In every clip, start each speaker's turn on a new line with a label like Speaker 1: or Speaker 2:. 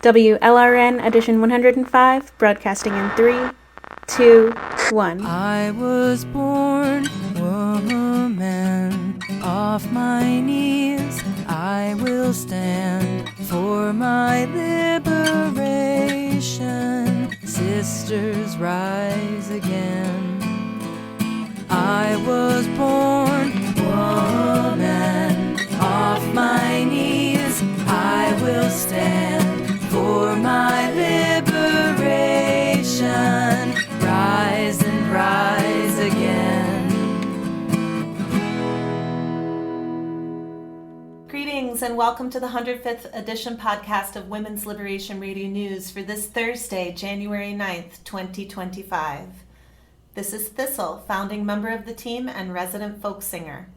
Speaker 1: WLRN edition 105, broadcasting in 3, 2, 1.
Speaker 2: I was born woman, off my knees I will stand for my liberation. Sisters, rise again. I was born woman, off my knees I will stand for my liberation. Rise and rise again.
Speaker 3: Greetings and welcome to the 105th edition podcast of Women's Liberation Radio News for this Thursday, January 9th, 2025. This is Thistle, founding member of the team and resident folk singer.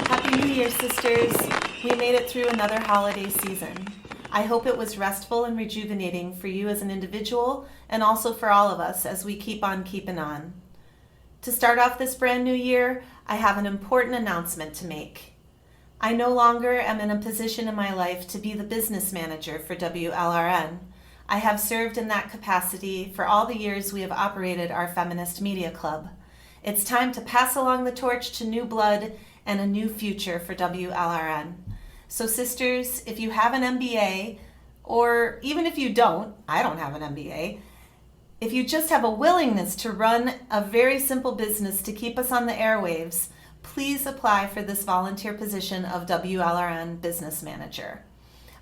Speaker 3: Happy New Year, sisters. We made it through another holiday season. I hope it was restful and rejuvenating for you as an individual and also for all of us as we keep on keeping on. To start off this brand new year, I have an important announcement to make. I no longer am in a position in my life to be the business manager for WLRN. I have served in that capacity for all the years we have operated our feminist media club. It's time to pass along the torch to new blood and a new future for WLRN. So sisters, if you have an MBA, or even if you don't, I don't have an MBA, if you just have a willingness to run a very simple business to keep us on the airwaves, please apply for this volunteer position of WLRN Business Manager.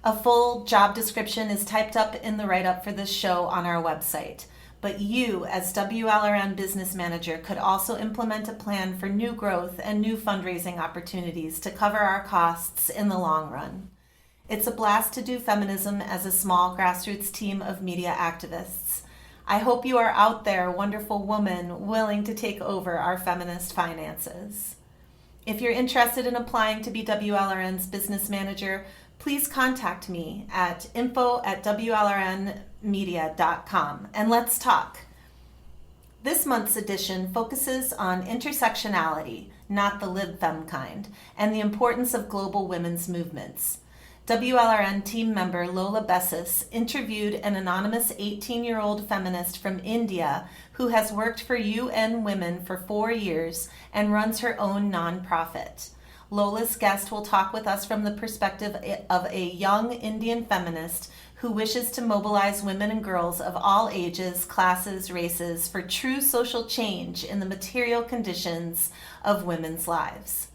Speaker 3: A full job description is typed up in the write-up for this show on our website. But you, as WLRN Business Manager, could also implement a plan for new growth and new fundraising opportunities to cover our costs in the long run. It's a blast to do feminism as a small grassroots team of media activists. I hope you are out there, wonderful woman, willing to take over our feminist finances. If you're interested in applying to be WLRN's Business Manager, please contact me at info@wlrnmedia.com and let's talk. This month's edition focuses on intersectionality, not the lib-fem kind, and the importance of global women's movements. WLRN team member Lola Bessis interviewed an anonymous 18-year-old feminist from India who has worked for UN Women for 4 years and runs her own nonprofit. Lola's guest will talk with us from the perspective of a young Indian feminist who wishes to mobilize women and girls of all ages, classes, races for true social change in the material conditions of women's lives.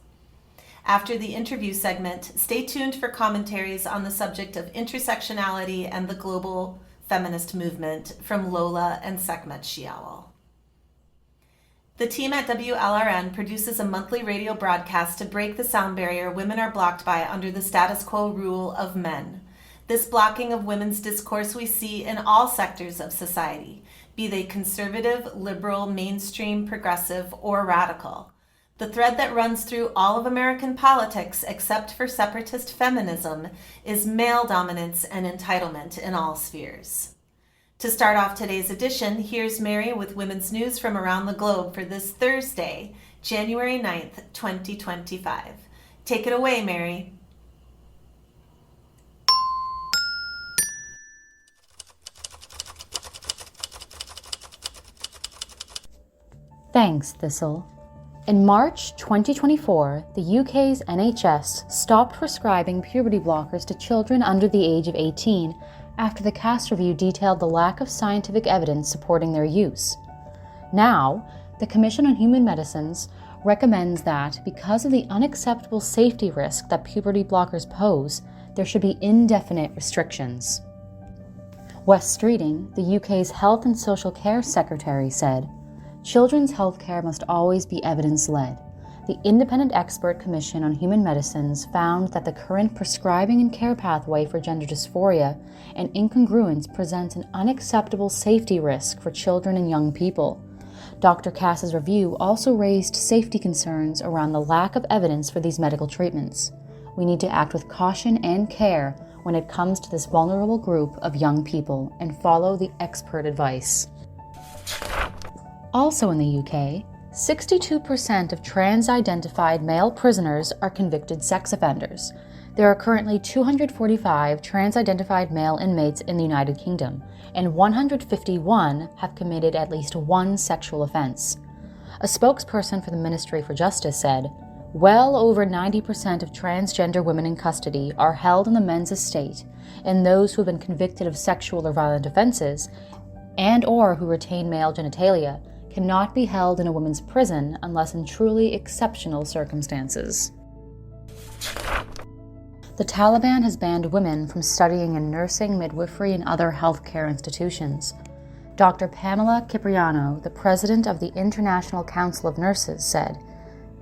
Speaker 3: After the interview segment, stay tuned for commentaries on the subject of intersectionality and the global feminist movement from Lola and Sekhmet Shiawal. The team at WLRN produces a monthly radio broadcast to break the sound barrier women are blocked by under the status quo rule of men. This blocking of women's discourse we see in all sectors of society, be they conservative, liberal, mainstream, progressive, or radical. The thread that runs through all of American politics, except for separatist feminism, is male dominance and entitlement in all spheres. To start off today's edition, here's Mary with women's news from around the globe for this Thursday, January 9th, 2025. Take it away, Mary.
Speaker 4: Thanks, Thistle. In March 2024, the UK's NHS stopped prescribing puberty blockers to children under the age of 18 after the CAS review detailed the lack of scientific evidence supporting their use. Now, the Commission on Human Medicines recommends that, because of the unacceptable safety risk that puberty blockers pose, there should be indefinite restrictions. Wes Streeting, the UK's Health and Social Care Secretary, said, "Children's healthcare must always be evidence-led. The Independent Expert Commission on Human Medicines found that the current prescribing and care pathway for gender dysphoria and incongruence presents an unacceptable safety risk for children and young people. Dr. Cass's review also raised safety concerns around the lack of evidence for these medical treatments. We need to act with caution and care when it comes to this vulnerable group of young people and follow the expert advice." Also in the UK, 62% of trans-identified male prisoners are convicted sex offenders. There are currently 245 trans-identified male inmates in the United Kingdom, and 151 have committed at least one sexual offense. A spokesperson for the Ministry for Justice said, "Well over 90% of transgender women in custody are held in the men's estate, and those who have been convicted of sexual or violent offenses and or who retain male genitalia cannot be held in a women's prison unless in truly exceptional circumstances." The Taliban has banned women from studying in nursing, midwifery, and other healthcare institutions. Dr. Pamela Cipriano, the president of the International Council of Nurses, said,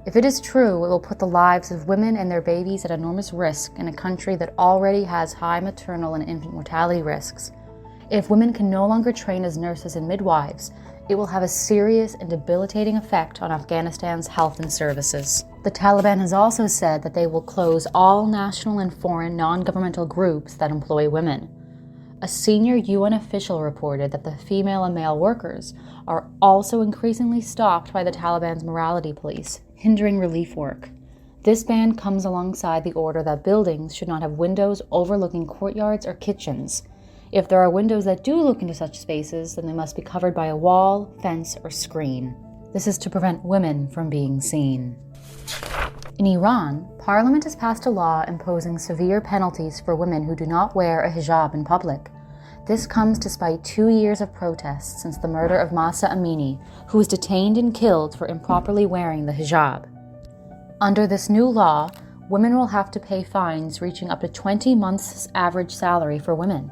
Speaker 4: "If it is true, it will put the lives of women and their babies at enormous risk in a country that already has high maternal and infant mortality risks. If women can no longer train as nurses and midwives, it will have a serious and debilitating effect on Afghanistan's health and services." The Taliban has also said that they will close all national and foreign non-governmental groups that employ women. A senior UN official reported that the female and male workers are also increasingly stopped by the Taliban's morality police, hindering relief work. This ban comes alongside the order that buildings should not have windows overlooking courtyards or kitchens. If there are windows that do look into such spaces, then they must be covered by a wall, fence, or screen. This is to prevent women from being seen. In Iran, Parliament has passed a law imposing severe penalties for women who do not wear a hijab in public. This comes despite 2 years of protests since the murder of Mahsa Amini, who was detained and killed for improperly wearing the hijab. Under this new law, women will have to pay fines reaching up to 20 months' average salary for women.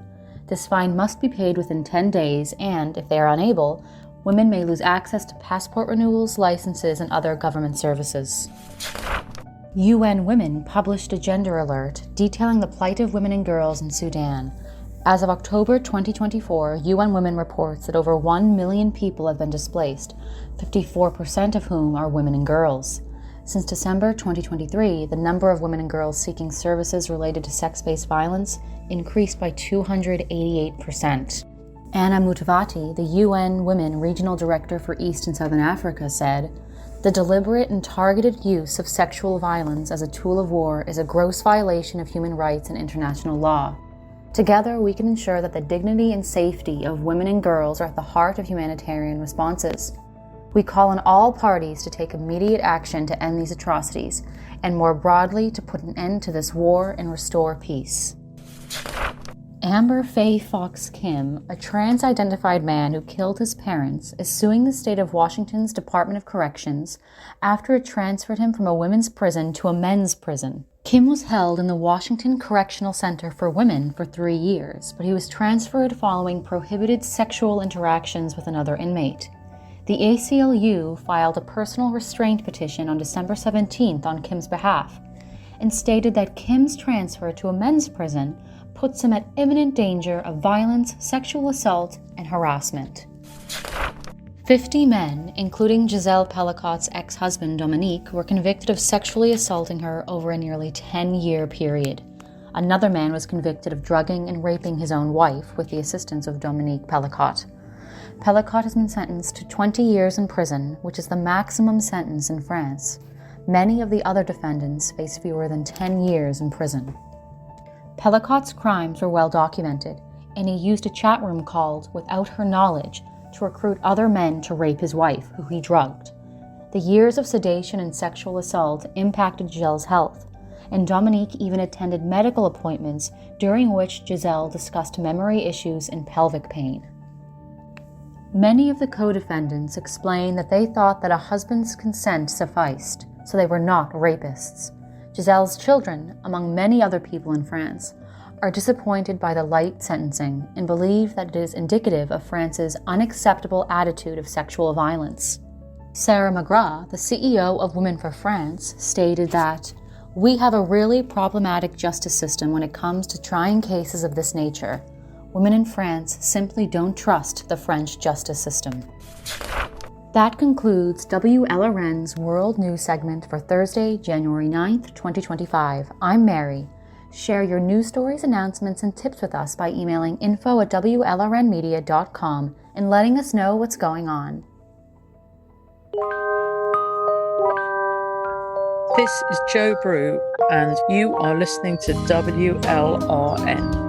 Speaker 4: This fine must be paid within 10 days, and, if they are unable, women may lose access to passport renewals, licenses, and other government services. UN Women published a gender alert detailing the plight of women and girls in Sudan. As of October 2024, UN Women reports that over 1 million people have been displaced, 54% of whom are women and girls. Since December 2023, the number of women and girls seeking services related to sex-based violence increased by 288%. Anna Mutavati, the UN Women Regional Director for East and Southern Africa, said, "The deliberate and targeted use of sexual violence as a tool of war is a gross violation of human rights and international law. Together, we can ensure that the dignity and safety of women and girls are at the heart of humanitarian responses. We call on all parties to take immediate action to end these atrocities, and more broadly to put an end to this war and restore peace." Amber Faye Fox Kim, a trans-identified man who killed his parents, is suing the state of Washington's Department of Corrections after it transferred him from a women's prison to a men's prison. Kim was held in the Washington Correctional Center for Women for 3 years, but he was transferred following prohibited sexual interactions with another inmate. The ACLU filed a personal restraint petition on December 17th on Kim's behalf and stated that Kim's transfer to a men's prison puts him at imminent danger of violence, sexual assault, and harassment. 50 men, including Gisele Pelicot's ex-husband Dominique, were convicted of sexually assaulting her over a nearly 10-year period. Another man was convicted of drugging and raping his own wife with the assistance of Dominique Pelicot. Pelicot has been sentenced to 20 years in prison, which is the maximum sentence in France. Many of the other defendants face fewer than 10 years in prison. Pelicot's crimes were well documented, and he used a chat room called Without Her Knowledge to recruit other men to rape his wife, who he drugged. The years of sedation and sexual assault impacted Gisele's health, and Dominique even attended medical appointments during which Gisele discussed memory issues and pelvic pain. Many of the co-defendants explained that they thought that a husband's consent sufficed, so they were not rapists. Gisele's children, among many other people in France, are disappointed by the light sentencing and believe that it is indicative of France's unacceptable attitude of sexual violence. Sarah McGrath, the CEO of Women for France, stated that, "We have a really problematic justice system when it comes to trying cases of this nature. Women in France simply don't trust the French justice system." That concludes WLRN's World News segment for Thursday, January 9th, 2025. I'm Mary. Share your news stories, announcements, and tips with us by emailing info@wlrnmedia.com and letting us know what's going on.
Speaker 5: This is Joe Brew, and you are listening to WLRN.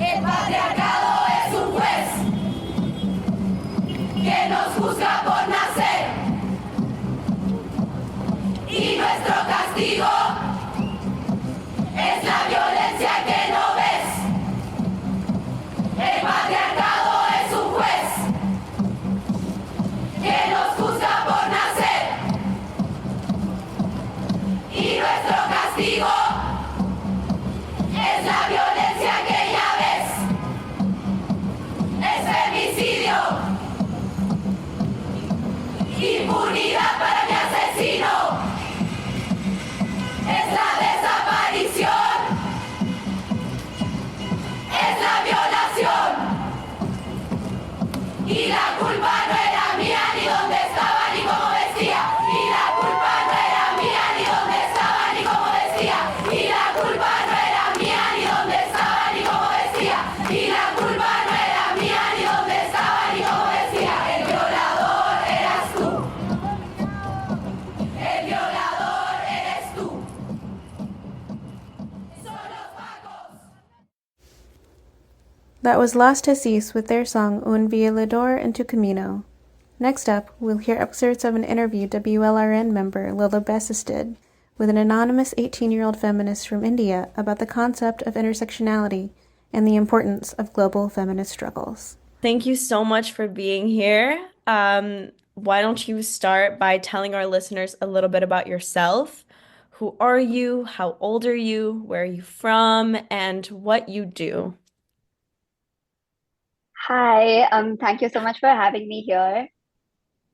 Speaker 6: El patriarcado es un juez que nos juzga por nacer y nuestro castigo es la violencia que no ves. El patriarcado es un juez que nos juzga por nacer y nuestro castigo es la violencia que ya ves. Es femicidio. Impunidad para mi asesino. Es la desaparición. Es la violación. Y la culpa no era mía, ni dónde estaba, ni cómo vestía. Y la culpa no era mía, ni dónde estaba, ni cómo vestía. Y la culpa no era mía, ni dónde estaba, ni cómo vestía. Y la culpa no era mía, ni dónde estaba, ni cómo vestía. El violador eras tú. El violador eres tú. Son los pacos.
Speaker 1: That was Las Tesis with their song Un Violador en tu Camino. Next up, we'll hear excerpts of an interview WLRN member Lola Bessis did with an anonymous 18-year-old feminist from India about the concept of intersectionality and the importance of global feminist struggles.
Speaker 7: Thank you so much for being here. Why don't you start by telling our listeners a little bit about yourself? Who are you? How old are you? Where are you from? And what you do?
Speaker 8: Hi, thank you so much for having me here.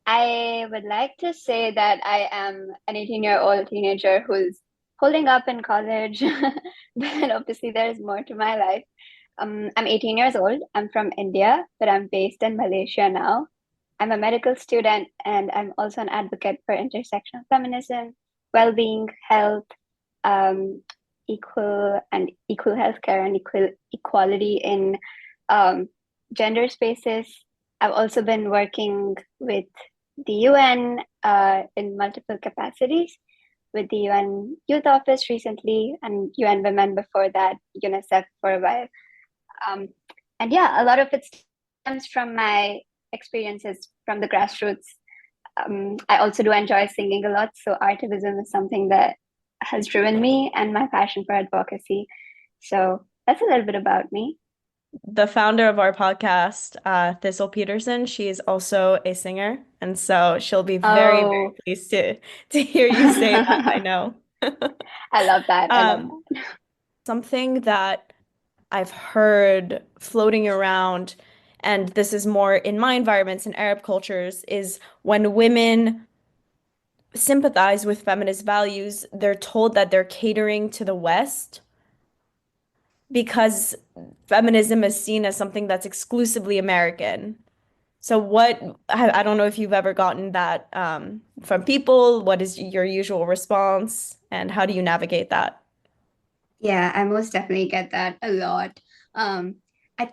Speaker 8: I would like to say that I am an 18-year-old teenager who's holding up in college, but obviously there's more to my life. I'm 18 years old. I'm from India, but I'm based in Malaysia now. I'm a medical student, and I'm also an advocate for intersectional feminism, well-being, health, equal healthcare, and equality in gender spaces. I've also been working with the UN in multiple capacities, with the UN Youth Office recently, and UN Women before that, UNICEF for a while. And yeah, a lot of it stems from my experiences from the grassroots. I also do enjoy singing a lot, so artivism is something that has driven me and my passion for advocacy. So that's a little bit about me.
Speaker 7: The founder of our podcast, Thistle Peterson, she's also a singer, and so she'll be very, very pleased to hear you say that, I know.
Speaker 8: I love that.
Speaker 7: Something that I've heard floating around, and this is more in my environments in Arab cultures, is when women sympathize with feminist values, they're told that they're catering to the West because feminism is seen as something that's exclusively American. So I don't know if you've ever gotten that from people. What is your usual response, and how do you navigate that?
Speaker 8: Yeah, I most definitely get that a lot. I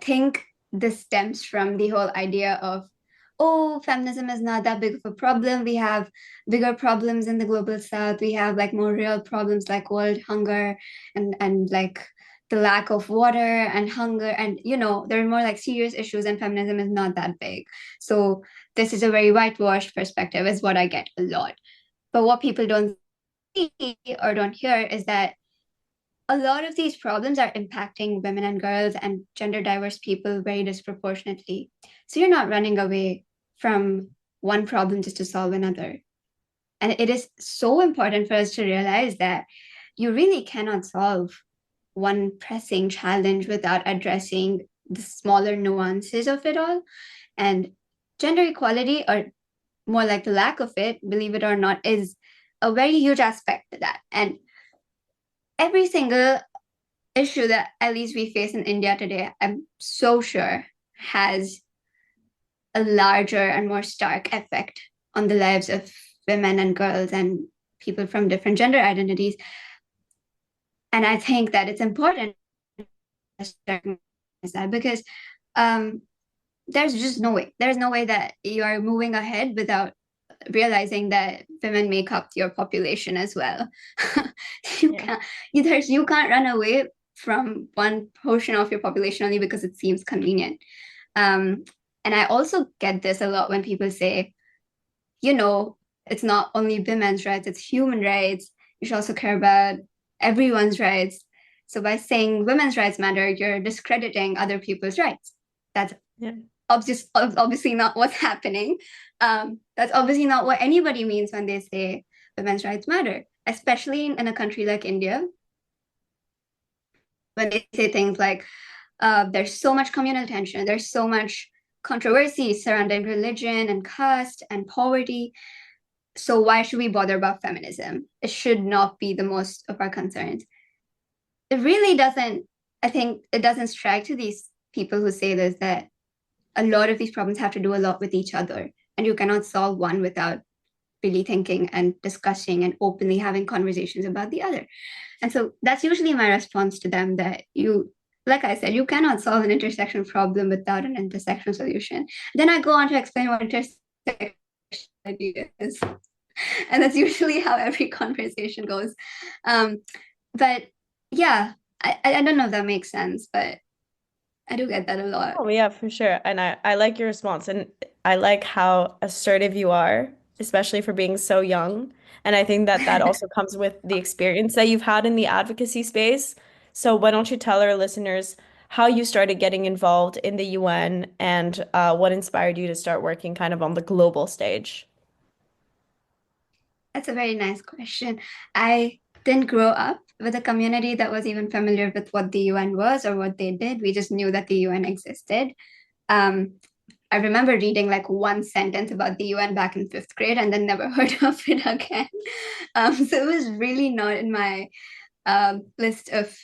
Speaker 8: think this stems from the whole idea of, oh, feminism is not that big of a problem. We have bigger problems in the global south. We have like more real problems like world hunger and like the lack of water and hunger. And, there are more like serious issues, and feminism is not that big. So this is a very whitewashed perspective is what I get a lot. But what people don't see or don't hear is that a lot of these problems are impacting women and girls and gender diverse people very disproportionately. So you're not running away from one problem just to solve another. And it is so important for us to realize that you really cannot solve one pressing challenge without addressing the smaller nuances of it all. And gender equality, or more like the lack of it, believe it or not, is a very huge aspect to that. And every single issue that at least we face in India today, I'm so sure has a larger and more stark effect on the lives of women and girls and people from different gender identities. And I think that it's important to recognize that because there's just no way. There's no way that you are moving ahead without realizing that women make up your population as well. You can't run away from one portion of your population only because it seems convenient. And I also get this a lot when people say, it's not only women's rights, it's human rights. You should also care about everyone's rights. So by saying women's rights matter, you're discrediting other people's rights. That's obviously not what's happening. That's obviously not what anybody means when they say women's rights matter, especially in a country like India, when they say things like, there's so much communal tension, there's so much controversy surrounding religion and caste and poverty. So why should we bother about feminism? It should not be the most of our concerns. It really doesn't, I think it doesn't strike to these people who say this that a lot of these problems have to do a lot with each other, and you cannot solve one without really thinking and discussing and openly having conversations about the other. And so that's usually my response to them, that like I said, you cannot solve an intersection problem without an intersection solution. Then I go on to explain what intersection is. And that's usually how every conversation goes. But yeah, I don't know if that makes sense, but I do get that a lot.
Speaker 7: Oh, yeah, for sure. And I like your response, and I like how assertive you are, especially for being so young. And I think that also comes with the experience that you've had in the advocacy space. So why don't you tell our listeners how you started getting involved in the UN and what inspired you to start working kind of on the global stage?
Speaker 8: That's a very nice question. I didn't grow up with a community that was even familiar with what the UN was or what they did. We just knew that the UN existed. I remember reading like one sentence about the UN back in 5th grade and then never heard of it again. So it was really not in my list of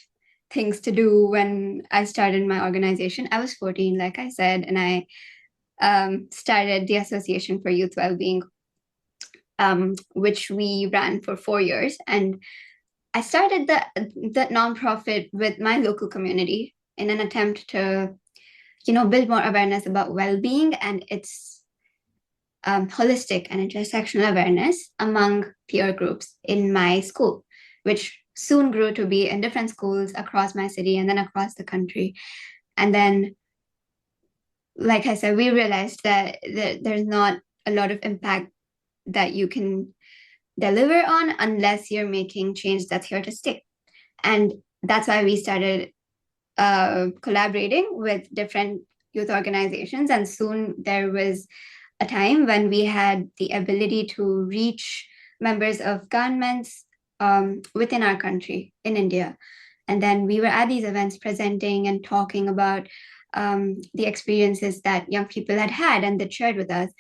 Speaker 8: things to do when I started my organization. I was 14, like I said, and I started the Association for Youth Wellbeing, which we ran for 4 years. And I started that nonprofit with my local community in an attempt to, build more awareness about well-being and its holistic and intersectional awareness among peer groups in my school, which soon grew to be in different schools across my city and then across the country. And then, like I said, we realized that there's not a lot of impact that you can deliver on unless you're making change that's here to stay. And that's why we started collaborating with different youth organizations. And soon there was a time when we had the ability to reach members of governments within our country in India. And then we were at these events presenting and talking about the experiences that young people had had and that shared with us.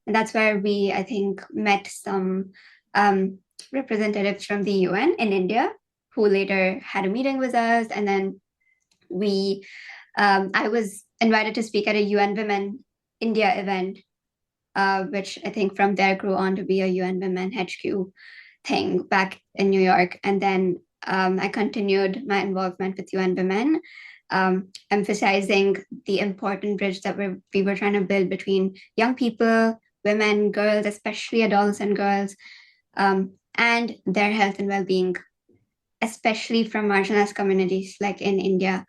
Speaker 8: And that's where we, I think, met some representatives from the UN in India who later had a meeting with us. And then I was invited to speak at a UN Women India event, which I think from there grew on to be a UN Women HQ thing back in New York. And then I continued my involvement with UN Women, emphasizing the important bridge that we were trying to build between young people, women, girls, especially adolescent girls, and their health and well-being, especially from marginalized communities like in India.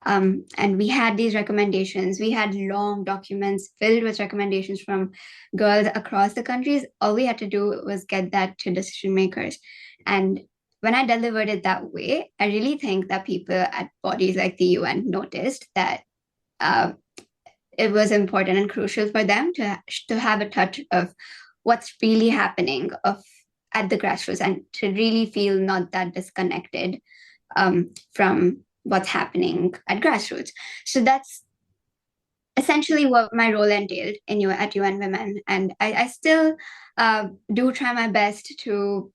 Speaker 8: And we had these recommendations. We had long documents filled with recommendations from girls across the countries. All we had to do was get that to decision makers. And when I delivered it that way, I really think that people at bodies like the UN noticed that it was important and crucial for them to have a touch of what's really happening at the grassroots and to really feel not that disconnected from what's happening at grassroots. So that's essentially what my role entailed at UN Women. And I still do try my best to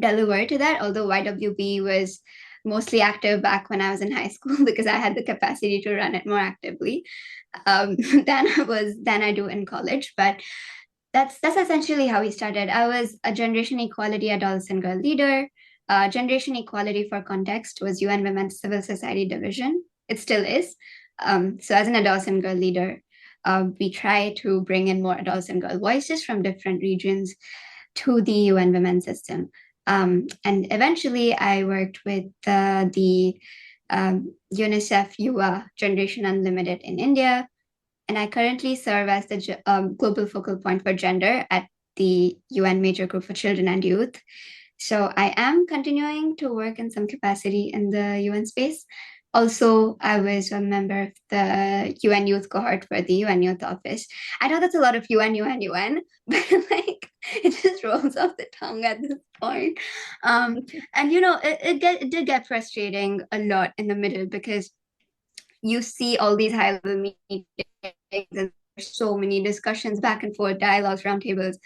Speaker 8: deliver to that, although YWB was mostly active back when I was in high school because I had the capacity to run it more actively than I do in college. But that's essentially how we started. I was a Generation Equality adolescent girl leader. Generation Equality, for context, was UN Women's Civil Society Division. It still is. So as an adolescent girl leader, we try to bring in more adolescent girl voices from different regions to the UN Women system. And eventually I worked with the UNICEF UA Generation Unlimited in India. And I currently serve as the global focal point for gender at the UN Major Group for Children and Youth. So I am continuing to work in some capacity in the UN space. Also, I was a member of the UN Youth cohort for the UN Youth Office. I know that's a lot of UN, but like it just rolls off the tongue at this point. And it did get frustrating a lot in the middle because you see all these high-level meetings and there's so many discussions back and forth, dialogues, roundtables,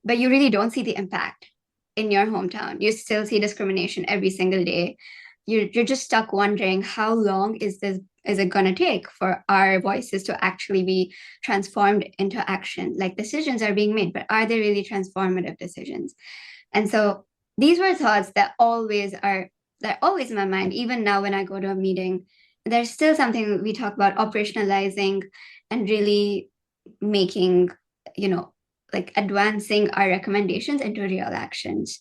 Speaker 8: but you really don't see the impact in your hometown. You still see discrimination every single day. You're just stuck wondering how long is it going to take for our voices to actually be transformed into action? Like decisions are being made, but are they really transformative decisions? And so these were thoughts that they're always in my mind. Even now when I go to a meeting, there's still something we talk about operationalizing and really making, like advancing our recommendations into real actions.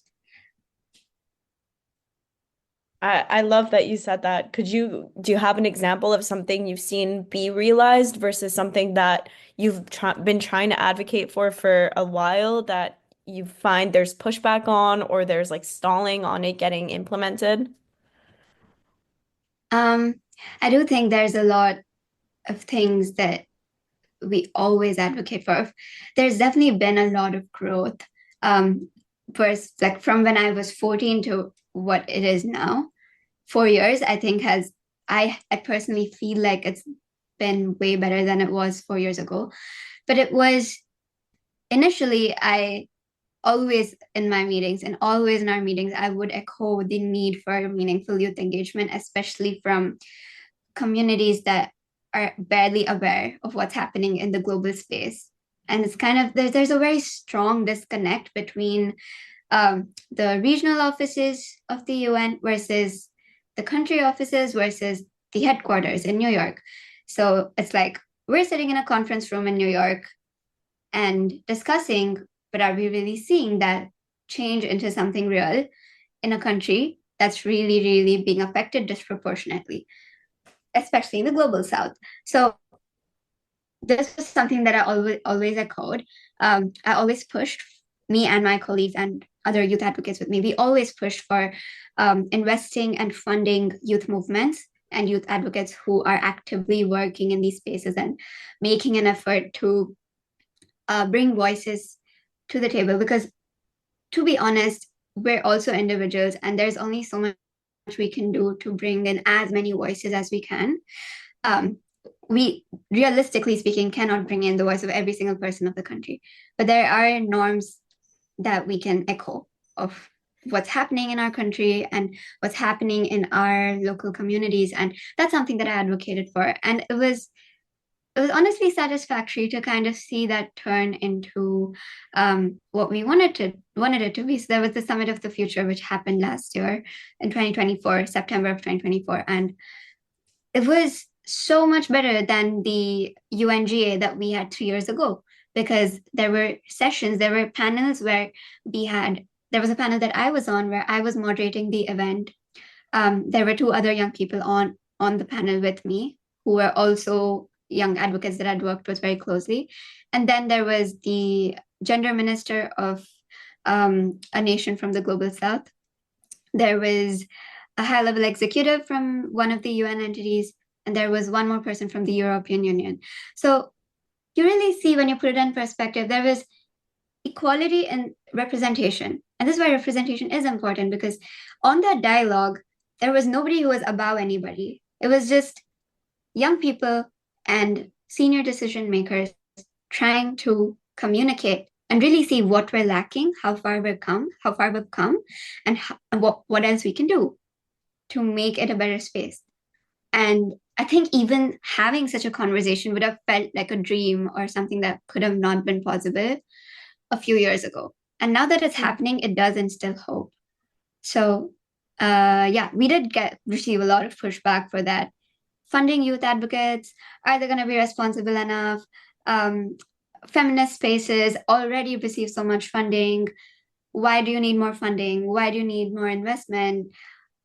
Speaker 7: I love that you said that. Do you have an example of something you've seen be realized versus something that you've been trying to advocate for a while that you find there's pushback on or there's like stalling on it getting implemented?
Speaker 8: I do think there's a lot of things that we always advocate for. There's definitely been a lot of growth. First, like from when I was 14 to what it is now, 4 years, I think I personally feel like it's been way better than it was 4 years ago. But it was initially, I always in my meetings and always in our meetings, I would echo the need for meaningful youth engagement, especially from communities that are barely aware of what's happening in the global space. And it's kind of, there's a very strong disconnect between the regional offices of the UN versus the country offices versus the headquarters in New York. So it's like we're sitting in a conference room in New York and discussing, but are we really seeing that change into something real in a country that's really, really being affected disproportionately, especially in the global south? So this was something that I always echoed. I always pushed, me and my colleagues and other youth advocates with me, we always pushed for investing and funding youth movements and youth advocates who are actively working in these spaces and making an effort to bring voices to the table. Because to be honest, we're also individuals and there's only so much we can do to bring in as many voices as we can. We, realistically speaking, cannot bring in the voice of every single person of the country, but there are norms that we can echo of what's happening in our country and what's happening in our local communities. And that's something that I advocated for. And it was honestly satisfactory to kind of see that turn into what we wanted it to be. So there was the Summit of the Future, which happened last year in 2024, September of 2024. And it was so much better than the UNGA that we had 3 years ago, because there were sessions, there were panels where there was a panel that I was on where I was moderating the event. There were two other young people on the panel with me who were also young advocates that I'd worked with very closely. And then there was the gender minister of a nation from the global south. There was a high-level executive from one of the UN entities, and there was one more person from the European Union. So you really see, when you put it in perspective, there was equality in representation. And this is why representation is important, because on that dialogue, there was nobody who was above anybody. It was just young people and senior decision makers trying to communicate and really see what we're lacking, how far we've come, and what else we can do to make it a better space. And I think even having such a conversation would have felt like a dream or something that could have not been possible a few years ago. And now that it's happening, it does instill hope. So, yeah, we did receive a lot of pushback for that. Funding youth advocates, are they going to be responsible enough? Feminist spaces already receive so much funding. Why do you need more funding? Why do you need more investment?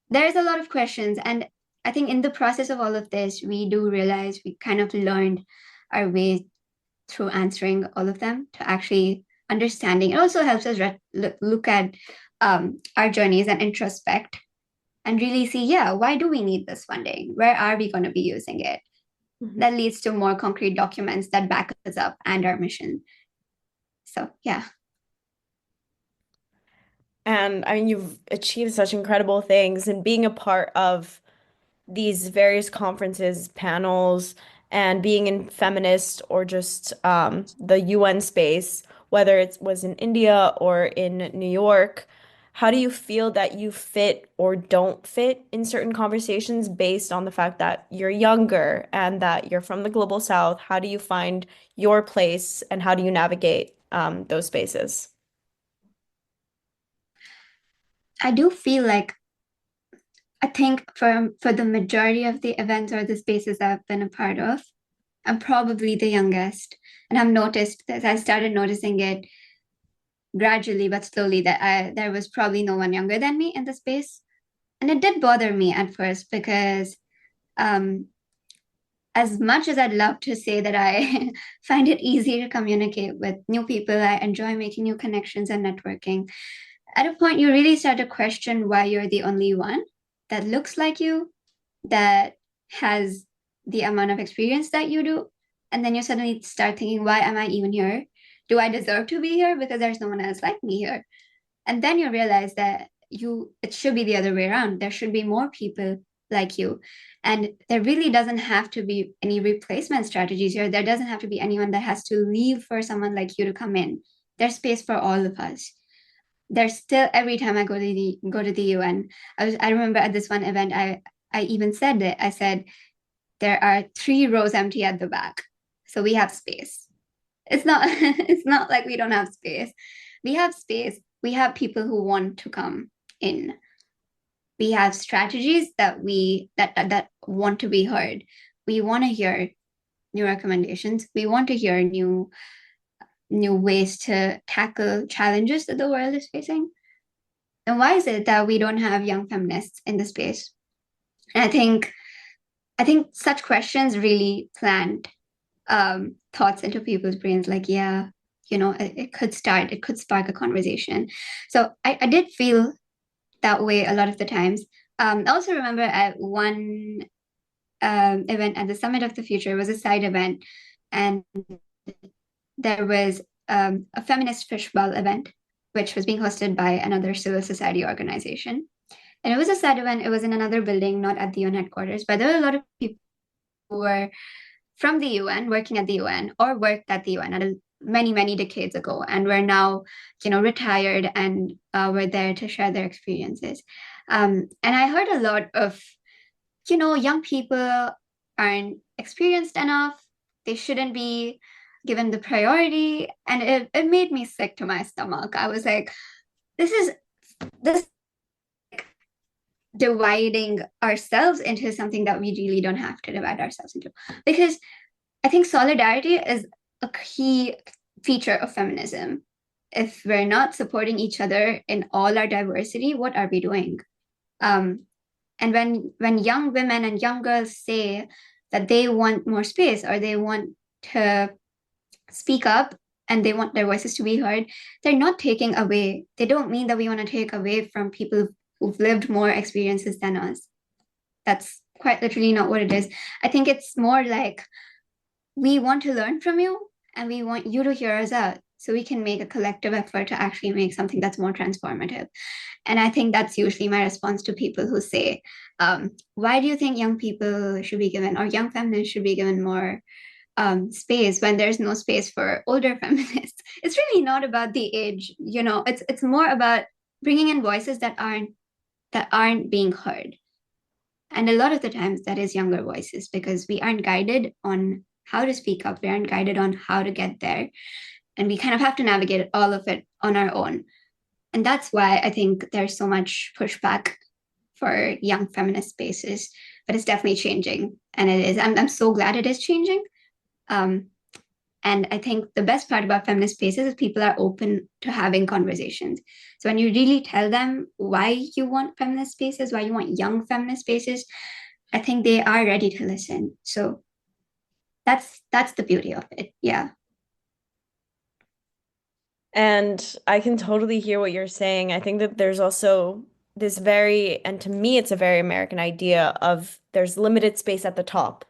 Speaker 8: There's a lot of questions. And I think in the process of all of this, we do realize we kind of learned our way through answering all of them to actually understanding. It also helps us look at our journeys and introspect and really see, yeah, why do we need this funding? Where are we going to be using it? Mm-hmm. That leads to more concrete documents that back us up and our mission. So, yeah.
Speaker 7: And I mean, you've achieved such incredible things, and being a part of these various conferences, panels, and being in feminist or just the UN space, whether it was in India or in New York, how do you feel that you fit or don't fit in certain conversations based on the fact that you're younger and that you're from the global South? How do you find your place and how do you navigate those spaces?
Speaker 8: I do feel like I think for the majority of the events or the spaces I've been a part of, I'm probably the youngest. And I've noticed that I started noticing it gradually but slowly that there was probably no one younger than me in the space. And it did bother me at first because as much as I'd love to say that I find it easy to communicate with new people, I enjoy making new connections and networking. At a point, you really start to question why you're the only one that looks like you, that has the amount of experience that you do. And then you suddenly start thinking, why am I even here? Do I deserve to be here? Because there's no one else like me here. And then you realize that it should be the other way around. There should be more people like you. And there really doesn't have to be any replacement strategies here. There doesn't have to be anyone that has to leave for someone like you to come in. There's space for all of us. There's still, every time I go to the UN, I remember at this one event, I even said it. I said, there are 3 rows empty at the back. So we have space. It's not like we don't have space. We have space. We have people who want to come in. We have strategies that want to be heard. We want to hear new recommendations. We want to hear new ways to tackle challenges that the world is facing. And why is it that we don't have young feminists in the space? And I think such questions really plant thoughts into people's brains, like, yeah, it could spark a conversation. So I did feel that way a lot of the times. I also remember at one event at the Summit of the Future, it was a side event, and there was a feminist fishbowl event, which was being hosted by another civil society organization. And it was a side event. It was in another building, not at the UN headquarters, but there were a lot of people who were from the UN, working at the UN, or worked at the UN many, many decades ago, and were now, retired and were there to share their experiences. And I heard a lot of, young people aren't experienced enough. They shouldn't be given the priority. And it made me sick to my stomach. I was like, this dividing ourselves into something that we really don't have to divide ourselves into. Because I think solidarity is a key feature of feminism. If we're not supporting each other in all our diversity, what are we doing? And when young women and young girls say that they want more space or they want to speak up and they want their voices to be heard, they're not taking away. They don't mean that we want to take away from people who've lived more experiences than us. That's quite literally not what it is. I think it's more like we want to learn from you and we want you to hear us out so we can make a collective effort to actually make something that's more transformative. And I think that's usually my response to people who say, why do you think young people should be given, or young feminists should be given more space when there's no space for older feminists? It's really not about the age, it's more about bringing in voices that aren't being heard. And a lot of the times that is younger voices, because we aren't guided on how to speak up, we aren't guided on how to get there. And we kind of have to navigate all of it on our own. And that's why I think there's so much pushback for young feminist spaces, but it's definitely changing. And it is, I'm so glad it is changing. And I think the best part about feminist spaces is people are open to having conversations. So when you really tell them why you want feminist spaces, why you want young feminist spaces, I think they are ready to listen. So that's the beauty of it. Yeah.
Speaker 7: And I can totally hear what you're saying. I think that there's also this very, and to me, it's a very American idea of there's limited space at the top.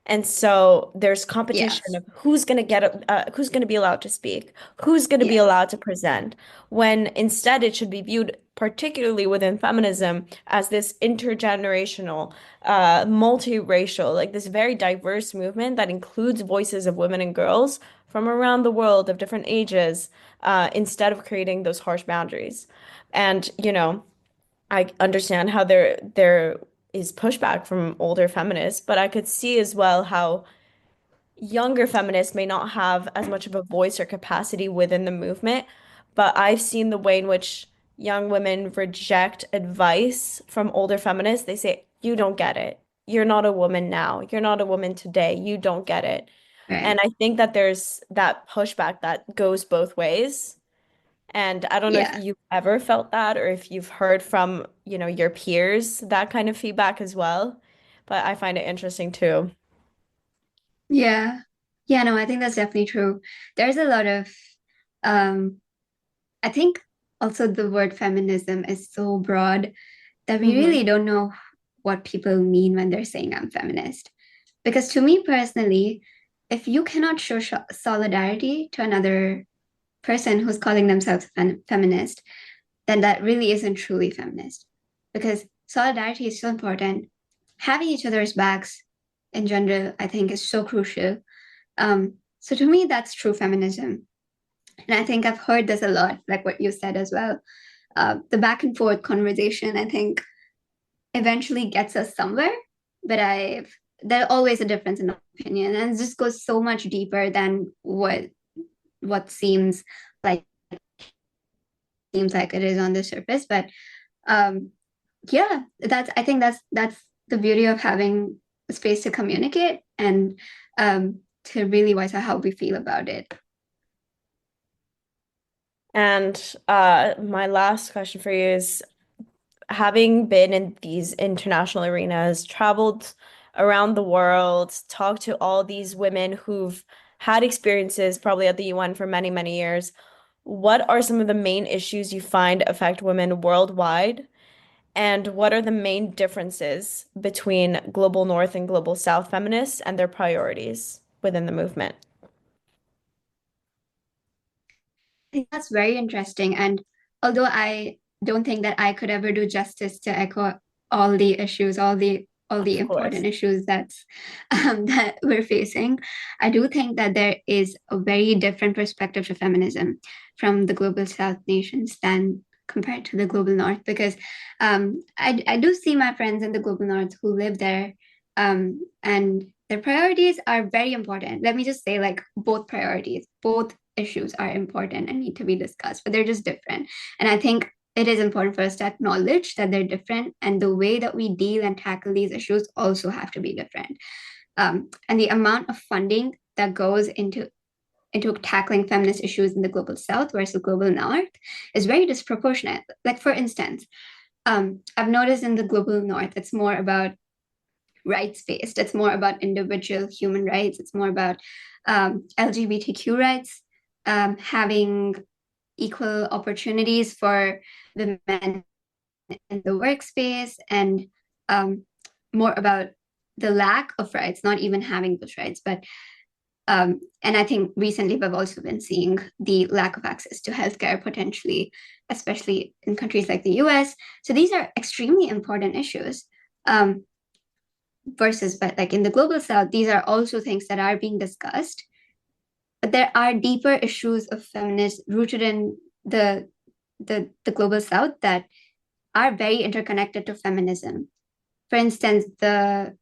Speaker 7: And so there's competition
Speaker 8: Yes.
Speaker 7: of who's going to who's going to be allowed to speak, who's going to be
Speaker 8: Yes.
Speaker 7: allowed to present, when instead it should be viewed, particularly within feminism, as this intergenerational, multiracial, like this very diverse movement that includes voices of women and girls from around the world of different ages, instead of creating those harsh boundaries. And, I understand how there is pushback from older feminists, but I could see as well how younger feminists may not have as much of a voice or capacity within the movement. But I've seen the way in which young women reject advice from older feminists. They say, "You don't get it. You're not a woman now. You're not a woman today. You don't get it." And
Speaker 8: Right.
Speaker 7: I think that there's that pushback that goes both ways. And I don't know if
Speaker 8: Yeah.
Speaker 7: you've ever felt that or if you've heard from, your peers that kind of feedback as well. But I find it interesting too.
Speaker 8: Yeah. Yeah, no, I think that's definitely true. There's a lot of um I think also the word feminism is so broad that we
Speaker 7: Hmm.
Speaker 8: really don't know what people mean when they're saying I'm feminist. Because to me personally, if you cannot show solidarity to another person who's calling themselves feminist, then that really isn't truly feminist. Because solidarity is so important. Having each other's backs in general, I think, is so crucial. So to me, that's true feminism. And I think I've heard this a lot, like what you said as well. The back and forth conversation, I think, eventually gets us somewhere. But there's always a difference in opinion, and it just goes so much deeper than what seems like it is on the surface. But um, yeah, I think that's the beauty of having a space to communicate and to really voice out how we feel about it.
Speaker 7: And my last question for you is, having been in these international arenas, traveled around the world, talked to all these women who've had experiences probably at the UN for many, many years, what are some of the main issues you find affect women worldwide? And what are the main differences between global North and global South feminists and their priorities within the movement?
Speaker 8: I think that's very interesting. And although I don't think that I could ever do justice to echo all the issues, all the
Speaker 7: Of course.
Speaker 8: important issues that we're facing, I do think that there is a very different perspective to feminism from the global South nations than compared to the global North. Because I do see my friends in the global North who live there, and their priorities are very important. Let me just say, like, both priorities, both issues are important and need to be discussed, but they're just different. And I think it is important for us to acknowledge that they're different, and the way that we deal and tackle these issues also have to be different. And the amount of funding that goes into tackling feminist issues in the global South versus global North is very disproportionate. Like, for instance, I've noticed in the global North, it's more about rights based. It's more about individual human rights. It's more about LGBTQ rights, having equal opportunities for women in the workspace, and um, more about the lack of rights, not even having those rights. But and I think recently we've also been seeing the lack of access to healthcare potentially, especially in countries like the US. So these are extremely important issues. Um, but like in the global South, these are also things that are being discussed. But there are deeper issues of feminists rooted in the global South that are very interconnected to feminism. For instance, the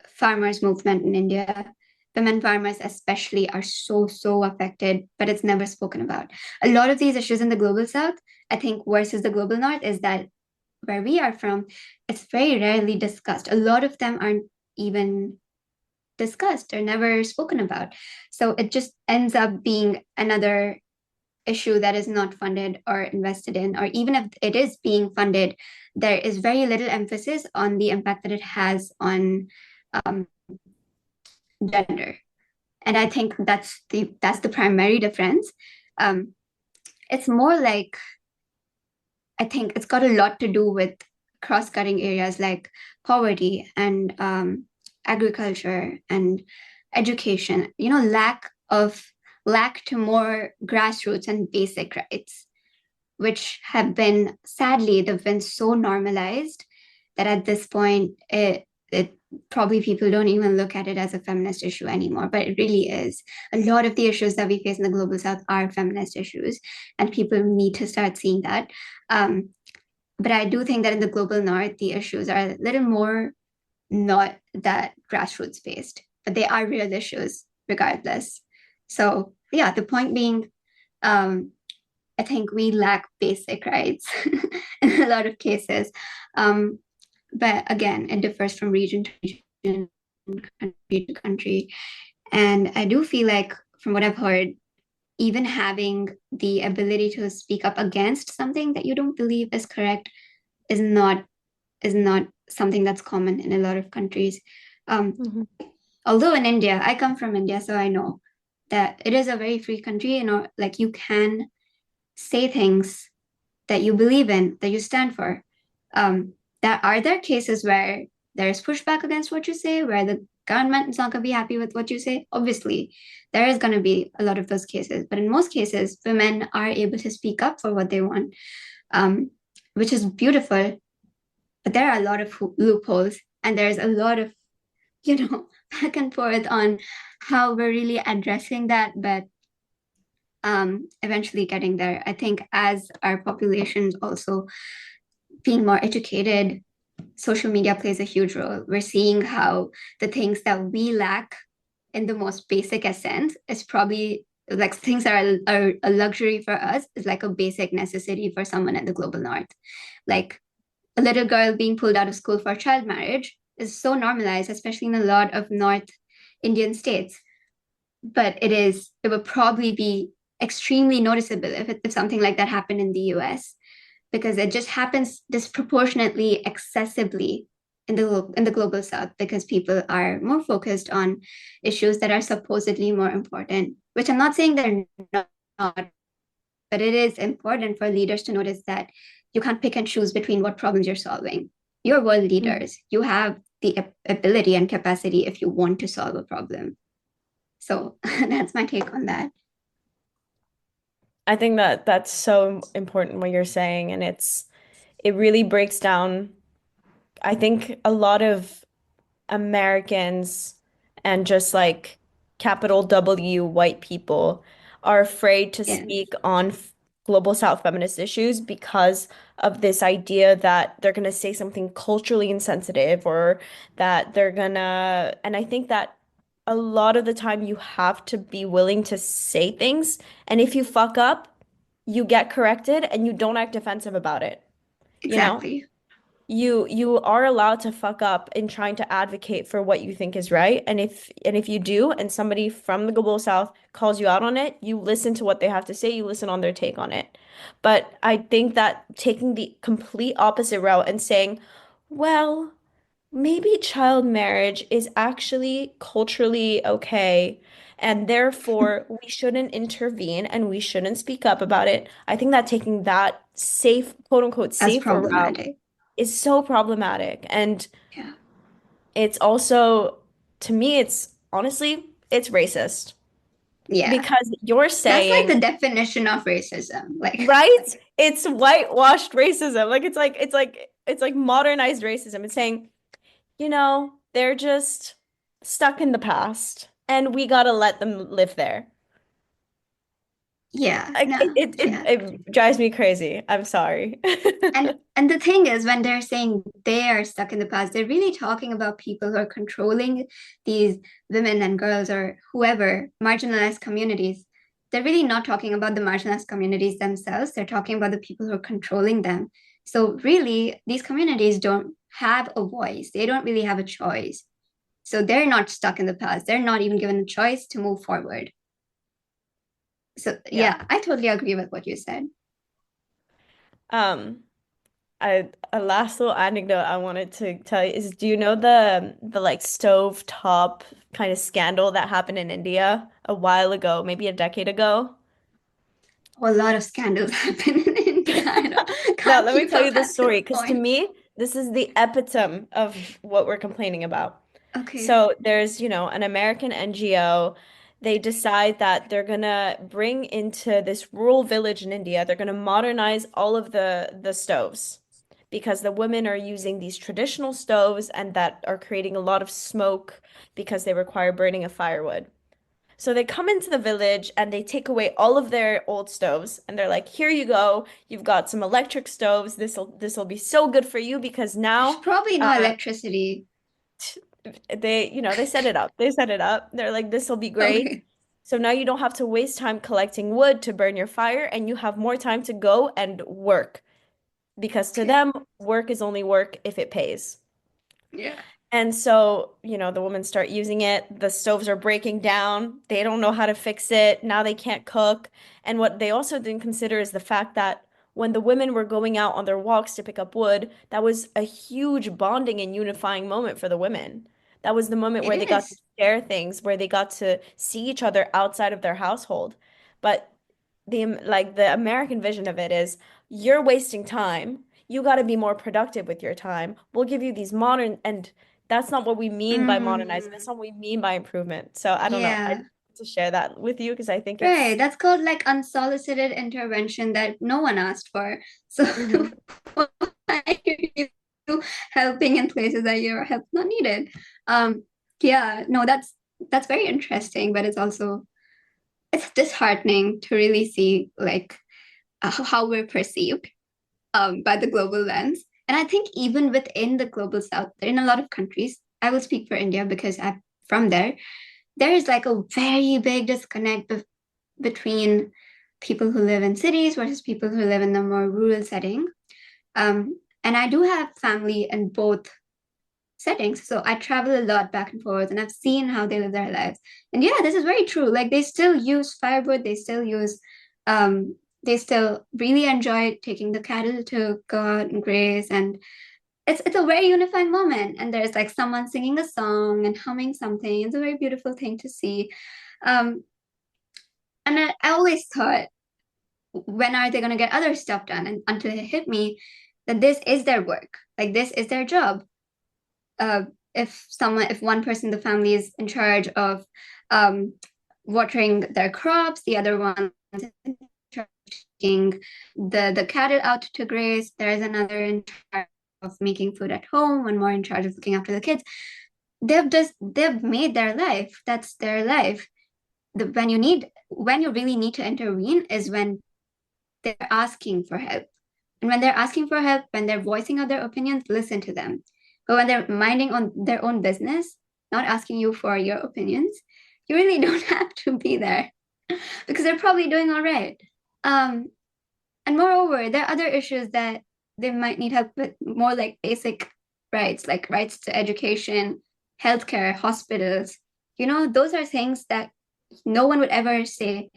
Speaker 8: farmers movement in India, women farmers especially are so affected, but it's never spoken about. A lot of these issues in the global south, I think, versus the global north, is that where we are from, it's very rarely discussed. A lot of them aren't even discussed or never spoken about. So it just ends up being another issue that is not funded or invested in, or even if it is being funded, there is very little emphasis on the impact that it has on um, gender. And I think that's the primary difference. Um, it's more like, I think it's got a lot to do with cross-cutting areas like poverty and agriculture and education. Lack to more grassroots and basic rights, which have been, sadly, they've been so normalized that at this point it probably people don't even look at it as a feminist issue anymore, but it really is. A lot of the issues that we face in the global south are feminist issues, and people need to start seeing that. um, but I do think that in the global north the issues are a little more not that grassroots based, but they are real issues regardless. So yeah, the point being, um, I think we lack basic rights in a lot of cases. But again, it differs from region to region, country to country. And I do feel like, from what I've heard, even having the ability to speak up against something that you don't believe is correct is not something that's common in a lot of countries. Although in India, I come from India, so I know that it is a very free country. Like, you can say things that you believe in, that you stand for. There cases where there's pushback against what you say, where the government is not going to be happy with what you say. Obviously, there is going to be a lot of those cases, but in most cases, women are able to speak up for what they want, which is beautiful. But there are a lot of loopholes, and there's a lot of, back and forth on how we're really addressing that, but eventually getting there. I think as our populations also being more educated, social media plays a huge role. We're seeing how the things that we lack in the most basic essence is probably like things that are a luxury for us is like a basic necessity for someone in the global north. Like, a little girl being pulled out of school for child marriage is so normalized, especially in a lot of North Indian states. But it would probably be extremely noticeable if something like that happened in the US, because it just happens disproportionately, excessively in the global south, because people are more focused on issues that are supposedly more important, which I'm not saying they're not, but it is important for leaders to notice that you can't pick and choose between what problems you're solving. You're world leaders. You have the ability and capacity if you want to solve a problem. So that's my take on that.
Speaker 7: I think that that's so important what you're saying, and it really breaks down. I think a lot of Americans and just like capital W white people are afraid to
Speaker 8: Yes,
Speaker 7: speak on global South feminist issues because of this idea that they're going to say something culturally insensitive, or that they're gonna, and I think that a lot of the time you have to be willing to say things, and if you fuck up, you get corrected and you don't act defensive about it. You know?
Speaker 8: exactly.
Speaker 7: You are allowed to fuck up in trying to advocate for what you think is right. And if you do, and somebody from the global south calls you out on it, you listen to what they have to say, you listen on their take on it. But I think that taking the complete opposite route and saying, well, maybe child marriage is actually culturally okay, and therefore we shouldn't intervene and we shouldn't speak up about it. I think that taking that safe, quote unquote,
Speaker 8: As
Speaker 7: safer route
Speaker 8: problematic.
Speaker 7: is so problematic. And
Speaker 8: Yeah.
Speaker 7: it's also, to me, it's honestly, it's racist
Speaker 8: Yeah.
Speaker 7: because you're
Speaker 8: That's like
Speaker 7: saying,
Speaker 8: the definition of racism. Like,
Speaker 7: right? It's whitewashed racism. Like it's like modernized racism. It's saying, they're just stuck in the past and we gotta let them live there.
Speaker 8: Yeah,
Speaker 7: Like
Speaker 8: no, yeah.
Speaker 7: it drives me crazy. I'm sorry.
Speaker 8: And the thing is, when they're saying they are stuck in the past, they're really talking about people who are controlling these women and girls or whoever, marginalized communities. They're really not talking about the marginalized communities themselves. They're talking about the people who are controlling them. So really, these communities don't have a voice. They don't really have a choice. So they're not stuck in the past. They're not even given a choice to move forward. So
Speaker 7: Yeah.
Speaker 8: yeah, I totally agree with what you said.
Speaker 7: Um, a last little anecdote I wanted to tell you is, do you know the like stove top kind of scandal that happened in India a while ago, maybe a decade ago?
Speaker 8: A lot of scandals happen in India.
Speaker 7: Now,
Speaker 8: Can't
Speaker 7: let me
Speaker 8: keep
Speaker 7: tell you
Speaker 8: up
Speaker 7: the
Speaker 8: at this
Speaker 7: story because to
Speaker 8: point.
Speaker 7: me, this is the epitome of what we're complaining about.
Speaker 8: Okay.
Speaker 7: So there's, an American NGO. They decide that they're gonna bring into this rural village in India, they're gonna modernize all of the stoves because the women are using these traditional stoves and that are creating a lot of smoke because they require burning of firewood. So they come into the village and they take away all of their old stoves and they're like, "Here you go. You've got some electric stoves. This'll be so good for you because
Speaker 8: There's
Speaker 7: now
Speaker 8: probably no
Speaker 7: uh
Speaker 8: electricity.
Speaker 7: they set it up. They set it up. They're like, "This'll be great.
Speaker 8: Okay.
Speaker 7: So now you don't have to waste time collecting wood to burn your fire and you have more time to go and work because to
Speaker 8: Okay.
Speaker 7: them, work is only work if it pays."
Speaker 8: Yeah.
Speaker 7: And so, the women start using it. The stoves are breaking down. They don't know how to fix it. Now they can't cook. And what they also didn't consider is the fact that when the women were going out on their walks to pick up wood, that was a huge bonding and unifying moment for the women. That was the moment
Speaker 8: It
Speaker 7: where they got to
Speaker 8: is.
Speaker 7: share things, where they got to see each other outside of their household. But the American vision of it is you're wasting time. You got to be more productive with your time. We'll give you these modern, and that's not what we mean by modernizing. That's
Speaker 8: Mm,
Speaker 7: not what we mean by improvement. So I don't know. I
Speaker 8: yeah.
Speaker 7: just want to share that with you because I think
Speaker 8: Right.
Speaker 7: it's
Speaker 8: That's called like unsolicited intervention that no one asked for. So
Speaker 7: Mhm.
Speaker 8: why are you helping in places that your help not needed? Um, yeah, no, that's very interesting, but it's disheartening to really see like how we're perceived by the global lens. And I think even within the global south, in a lot of countries, I will speak for India because I'm from there, there is like a very big disconnect between people who live in cities versus people who live in the more rural setting. And I do have family in both settings. So I travel a lot back and forth and I've seen how they live their lives. And yeah, this is very true. Like they still use firewood, they still really enjoy taking the cattle to go out and graze. And it's a very unifying moment. And there's like someone singing a song and humming something. It's a very beautiful thing to see. Um, and I always thought, when are they going to get other stuff done? And until it hit me that this is their work, like this is their job. uh, if one person in the family is in charge of um, watering their crops, the other one is in charge of taking the cattle out to graze, there's another in charge of making food at home, one more in charge of looking after the kids. They've made their life. That's their life. When you really need to intervene is when they're asking for help. And when they're asking for help, when they're voicing out their opinions, listen to them. But when they're minding on their own business, not asking you for your opinions, you really don't have to be there because they're probably doing all right. Um, and moreover, there are other issues that they might need help with, more like basic rights, like rights to education, healthcare, hospitals. Those are things that no one would ever say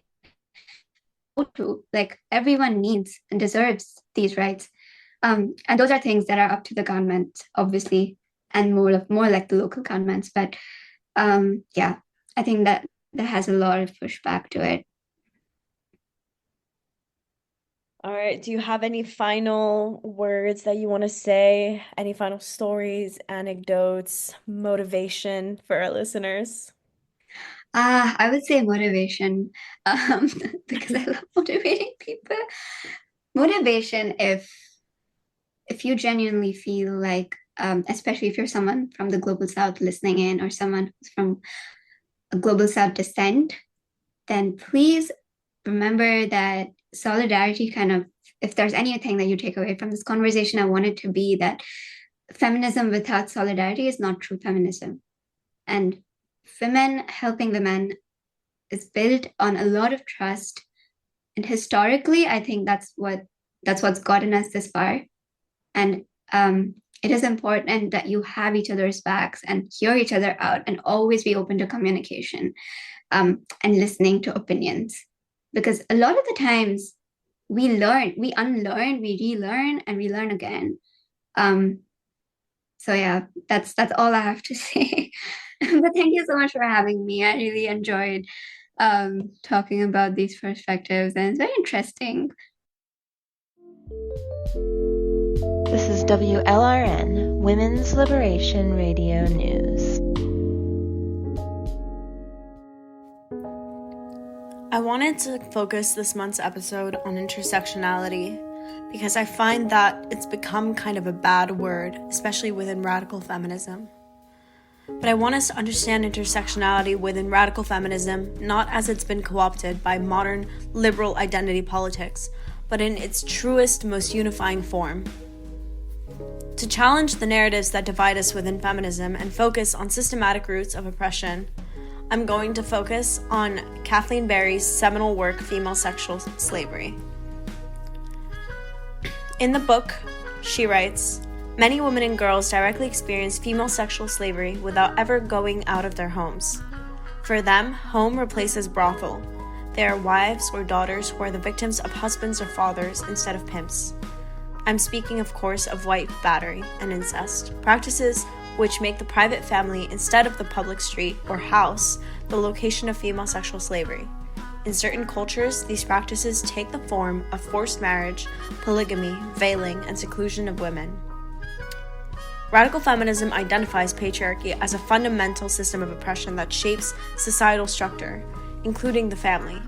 Speaker 8: to. Like everyone needs and deserves these rights. And those are things that are up to the government, obviously, and more like the local governments. But yeah, I think that has a lot of pushback to it.
Speaker 7: All right. Do you have any final words that you want to say? Any final stories, anecdotes, motivation for our listeners?
Speaker 8: I would say motivation, because I love motivating people. Motivation, if you genuinely feel like, especially if you're someone from the global south listening in, or someone who's from a global south descent, then please remember that solidarity if there's anything that you take away from this conversation, I want it to be that feminism without solidarity is not true feminism. And women helping women is built on a lot of trust. And historically, I think that's what's gotten us this far. And it is important that you have each other's backs and hear each other out and always be open to communication and listening to opinions. Because a lot of the times we unlearn, we relearn, and we learn again. So yeah, that's all I have to say. But thank you so much for having me. I really enjoyed talking about these perspectives, and it's very interesting.
Speaker 9: This is WLRN, Women's Liberation Radio News.
Speaker 7: I wanted to focus this month's episode on intersectionality because I find that it's become kind of a bad word, especially within radical feminism. But I want us to understand intersectionality within radical feminism not as it's been co-opted by modern liberal identity politics, but in its truest, most unifying form. To challenge the narratives that divide us within feminism and focus on systematic roots of oppression, I'm going to focus on Kathleen Berry's seminal work, Female Sexual Slavery. In the book, she writes, "Many women and girls directly experience female sexual slavery without ever going out of their homes. For them, home replaces brothel. They are wives or daughters who are the victims of husbands or fathers instead of pimps. I'm speaking, of course, of wife battery and incest, practices which make the private family instead of the public street or house the location of female sexual slavery. In certain cultures, these practices take the form of forced marriage, polygamy, veiling, and seclusion of women." Radical feminism identifies patriarchy as a fundamental system of oppression that shapes societal structure, including the family.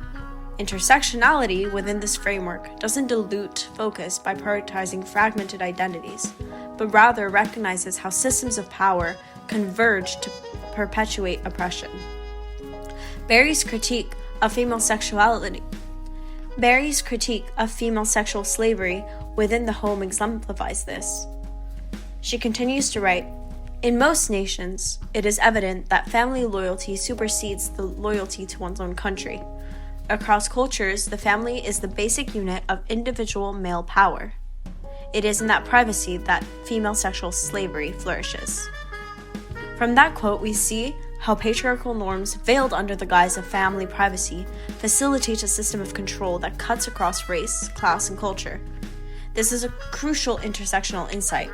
Speaker 7: Intersectionality within this framework doesn't dilute focus by prioritizing fragmented identities, but rather recognizes how systems of power converge to perpetuate oppression. Berry's critique of female sexual slavery within the home exemplifies this. She continues to write, "In most nations, it is evident that family loyalty supersedes the loyalty to one's own country. Across cultures, the family is the basic unit of individual male power. It is in that privacy that female sexual slavery flourishes." From that quote, we see how patriarchal norms veiled under the guise of family privacy facilitate a system of control that cuts across race, class, and culture. This is a crucial intersectional insight.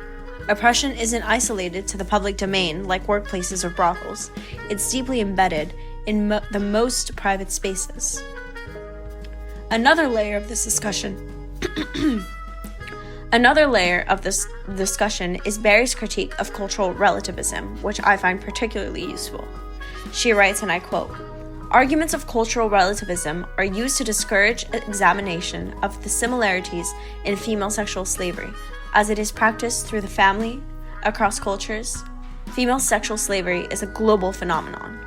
Speaker 7: Oppression isn't isolated to the public domain like workplaces or brothels. It's deeply embedded in the most private spaces. Another layer of this discussion is Berry's critique of cultural relativism, which I find particularly useful. She writes, and I quote, "Arguments of cultural relativism are used to discourage examination of the similarities in female sexual slavery, as it is practiced through the family, across cultures. Female sexual slavery is a global phenomenon.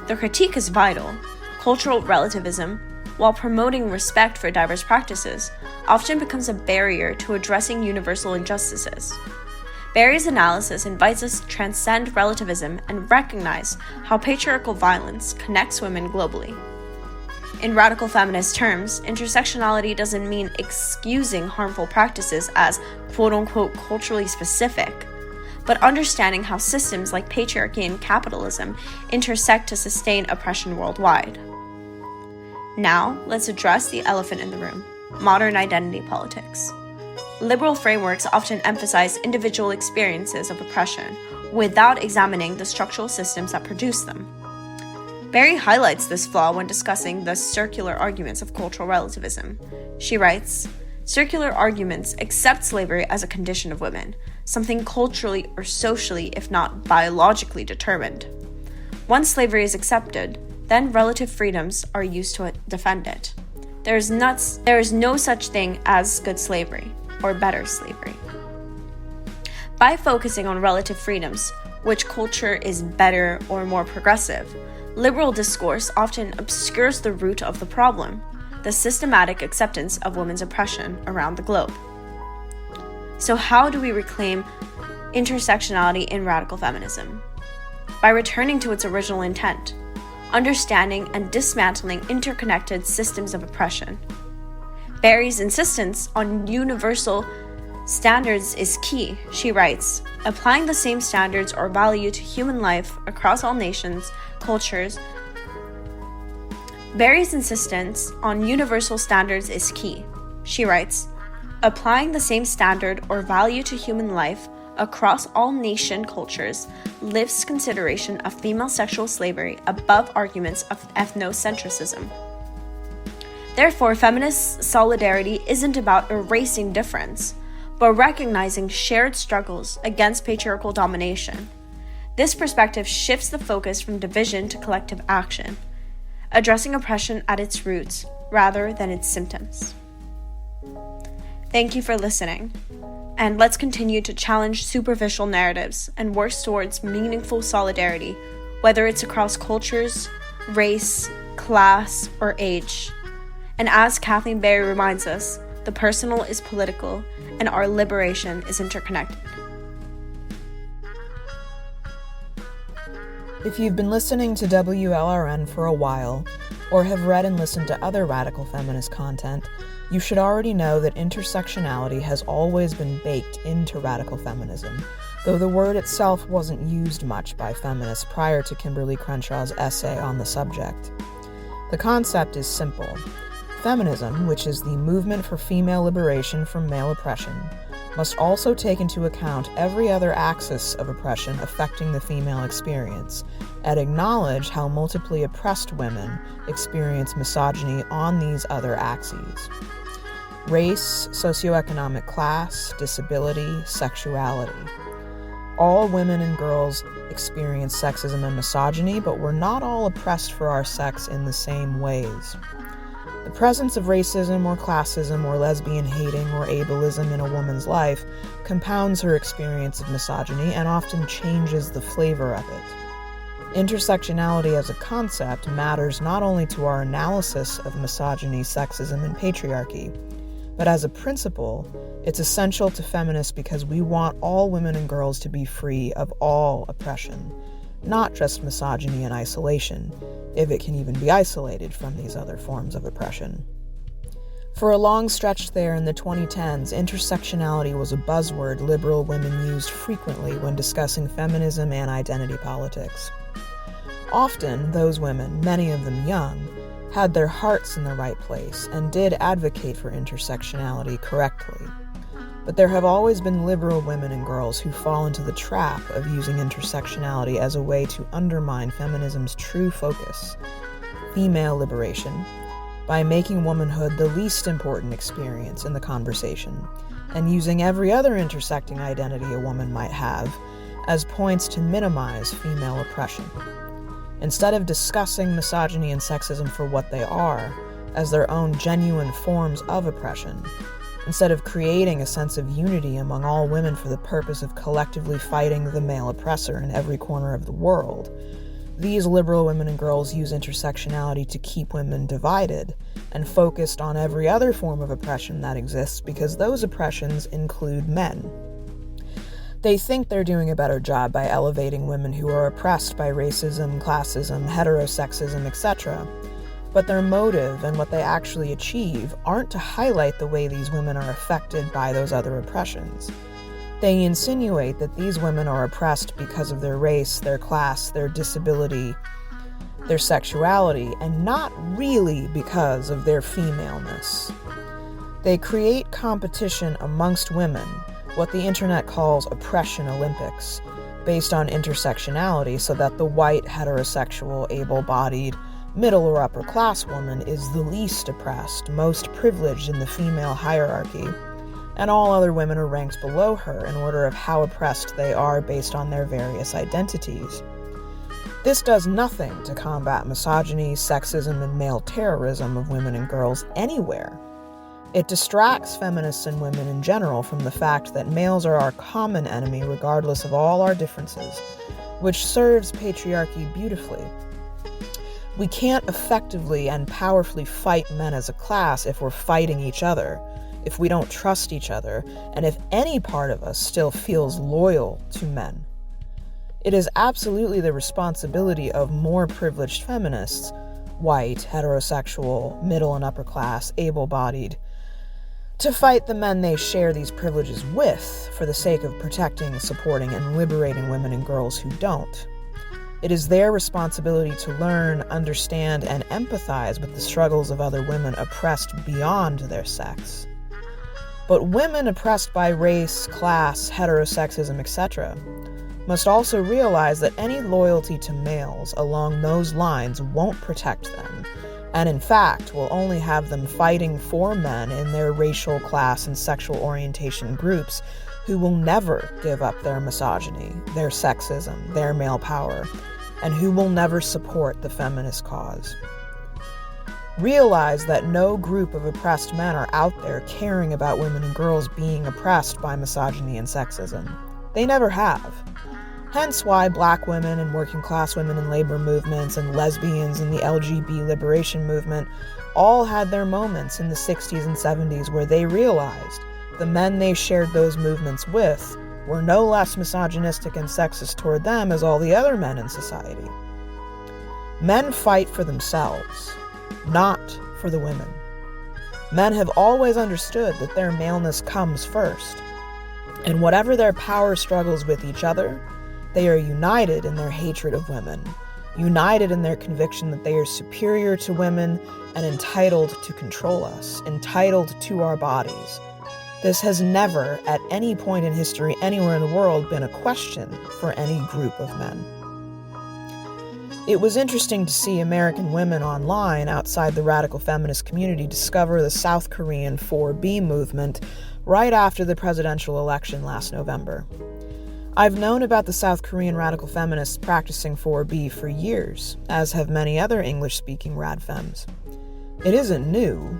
Speaker 7: The critique is vital. Cultural relativism, while promoting respect for diverse practices, often becomes a barrier to addressing universal injustices. Berry's analysis invites us to transcend relativism and recognize how patriarchal violence connects women globally. In radical feminist terms, intersectionality doesn't mean excusing harmful practices as quote-unquote culturally specific, but understanding how systems like patriarchy and capitalism intersect to sustain oppression worldwide. Now, let's address the elephant in the room: modern identity politics. Liberal frameworks often emphasize individual experiences of oppression without examining the structural systems that produce them. Berry highlights this flaw when discussing the circular arguments of cultural relativism. She writes, "Circular arguments accept slavery as a condition of women, something culturally or socially, if not biologically determined. Once slavery is accepted, then relative freedoms are used to defend it. There is no such thing as good slavery or better slavery." By focusing on relative freedoms, which culture is better or more progressive, liberal discourse often obscures the root of the problem, the systematic acceptance of women's oppression around the globe. So how do we reclaim intersectionality in radical feminism? By returning to its original intent, understanding and dismantling interconnected systems of oppression. Berry's insistence on universal standards is key, she writes. Applying the same standards or value to human life across all nations, cultures. Berry's insistence on universal standards is key, she writes. Applying the same standard or value to human life across all nation cultures lifts consideration of female sexual slavery above arguments of ethnocentrism. Therefore, feminist solidarity isn't about erasing difference, but recognizing shared struggles against patriarchal domination. This perspective shifts the focus from division to collective action, addressing oppression at its roots rather than its symptoms. Thank you for listening, and let's continue to challenge superficial narratives and work towards meaningful solidarity, whether it's across cultures, race, class, or age. And as Kathleen Berry reminds us, the personal is political, and our liberation is interconnected.
Speaker 10: If you've been listening to WLRN for a while, or have read and listened to other radical feminist content, you should already know that intersectionality has always been baked into radical feminism, though the word itself wasn't used much by feminists prior to Kimberly Crenshaw's essay on the subject. The concept is simple. Feminism, which is the movement for female liberation from male oppression, must also take into account every other axis of oppression affecting the female experience, and acknowledge how multiply oppressed women experience misogyny on these other axes. Race, socioeconomic class, disability, sexuality. All women and girls experience sexism and misogyny, but we're not all oppressed for our sex in the same ways. The presence of racism or classism or lesbian hating or ableism in a woman's life compounds her experience of misogyny and often changes the flavor of it. Intersectionality as a concept matters not only to our analysis of misogyny, sexism, and patriarchy, but as a principle, it's essential to feminists because we want all women and girls to be free of all oppression, not just misogyny in isolation, if it can even be isolated from these other forms of oppression. For a long stretch there in the 2010s, intersectionality was a buzzword liberal women used frequently when discussing feminism and identity politics. Often, those women, many of them young, had their hearts in the right place and did advocate for intersectionality correctly. But there have always been liberal women and girls who fall into the trap of using intersectionality as a way to undermine feminism's true focus, female liberation, by making womanhood the least important experience in the conversation, and using every other intersecting identity a woman might have as points to minimize female oppression. Instead of discussing misogyny and sexism for what they are, as their own genuine forms of oppression, instead of creating a sense of unity among all women for the purpose of collectively fighting the male oppressor in every corner of the world, these liberal women and girls use intersectionality to keep women divided and focused on every other form of oppression that exists because those oppressions include men. They think they're doing a better job by elevating women who are oppressed by racism, classism, heterosexism, etc., but their motive and what they actually achieve aren't to highlight the way these women are affected by those other oppressions. They insinuate that these women are oppressed because of their race, their class, their disability, their sexuality, and not really because of their femaleness. They create competition amongst women, what the internet calls oppression Olympics, based on intersectionality so that the white, heterosexual, able-bodied, middle or upper class woman is the least oppressed, most privileged in the female hierarchy, and all other women are ranked below her in order of how oppressed they are based on their various identities. This does nothing to combat misogyny, sexism, and male terrorism of women and girls anywhere. It distracts feminists and women in general from the fact that males are our common enemy regardless of all our differences, which serves patriarchy beautifully. We can't effectively and powerfully fight men as a class if we're fighting each other, if we don't trust each other, and if any part of us still feels loyal to men. It is absolutely the responsibility of more privileged feminists, white, heterosexual, middle and upper class, able-bodied, to fight the men they share these privileges with for the sake of protecting, supporting, and liberating women and girls who don't. It is their responsibility to learn, understand, and empathize with the struggles of other women oppressed beyond their sex. But women oppressed by race, class, heterosexism, etc., must also realize that any loyalty to males along those lines won't protect them, and in fact will only have them fighting for men in their racial, class, and sexual orientation groups who will never give up their misogyny, their sexism, their male power, and who will never support the feminist cause. Realize that no group of oppressed men are out there caring about women and girls being oppressed by misogyny and sexism. They never have. Hence why black women and working class women in labor movements and lesbians in the LGBT liberation movement all had their moments in the 60s and 70s where they realized the men they shared those movements with were no less misogynistic and sexist toward them as all the other men in society. Men fight for themselves, not for the women. Men have always understood that their maleness comes first, and whatever their power struggles with each other, they are united in their hatred of women, united in their conviction that they are superior to women and entitled to control us, entitled to our bodies. This has never, at any point in history anywhere in the world, been a question for any group of men. It was interesting to see American women online outside the radical feminist community discover the South Korean 4B movement right after the presidential election last November. I've known about the South Korean radical feminists practicing 4B for years, as have many other English-speaking radfems. It isn't new.